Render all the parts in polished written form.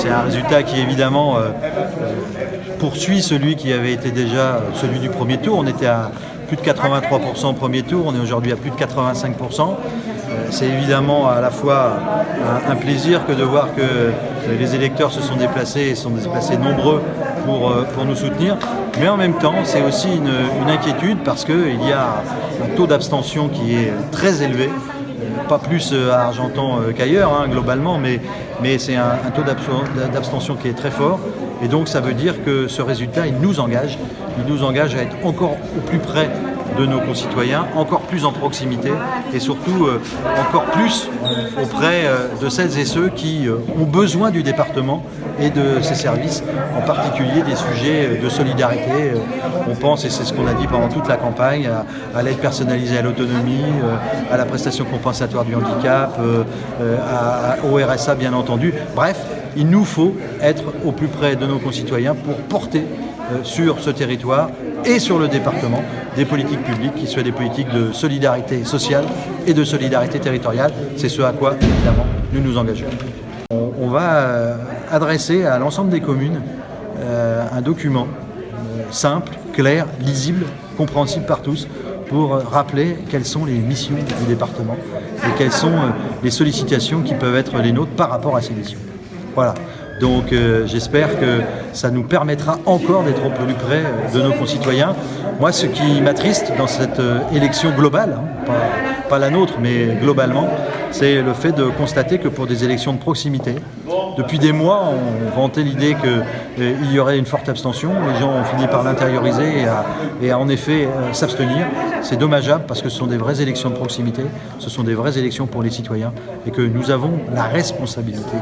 C'est un résultat qui évidemment poursuit celui qui avait été déjà celui du premier tour. On était à plus de 83% au premier tour, on est aujourd'hui à plus de 85%. C'est évidemment à la fois un plaisir que de voir que les électeurs se sont déplacés et sont déplacés nombreux pour nous soutenir. Mais en même temps, c'est aussi une inquiétude parce qu'il y a un taux d'abstention qui est très élevé. Pas plus à Argentan qu'ailleurs, hein, globalement, mais c'est un taux d'abstention qui est très fort. Et donc ça veut dire que ce résultat, il nous engage à être encore au plus près de nos concitoyens, encore plus en proximité et surtout encore plus auprès de celles et ceux qui ont besoin du département et de ses services, en particulier des sujets de solidarité. On pense, et c'est ce qu'on a dit pendant toute la campagne, à l'aide personnalisée à l'autonomie, à la prestation compensatoire du handicap, au RSA bien entendu. Bref, il nous faut être au plus près de nos concitoyens pour porter sur ce territoire et sur le département des politiques publiques qui soient des politiques de solidarité sociale et de solidarité territoriale. C'est ce à quoi, évidemment, nous nous engageons. On va adresser à l'ensemble des communes un document simple, clair, lisible, compréhensible par tous, pour rappeler quelles sont les missions du département et quelles sont les sollicitations qui peuvent être les nôtres par rapport à ces missions. Voilà. Donc j'espère que ça nous permettra encore d'être au plus près de nos concitoyens. Moi, ce qui m'attriste dans cette élection globale, hein, pas la nôtre, mais globalement, c'est le fait de constater que pour des élections de proximité, depuis des mois, on vantait l'idée qu'il y aurait une forte abstention. Les gens ont fini par l'intérioriser et à en effet s'abstenir. C'est dommageable parce que ce sont des vraies élections de proximité, ce sont des vraies élections pour les citoyens et que nous avons la responsabilité,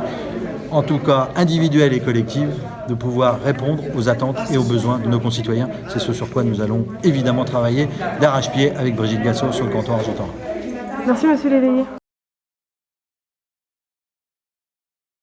en tout cas individuelle et collective, de pouvoir répondre aux attentes et aux besoins de nos concitoyens. C'est ce sur quoi nous allons évidemment travailler d'arrache-pied avec Brigitte Gassot sur le canton argentin. Merci Monsieur Léveillé.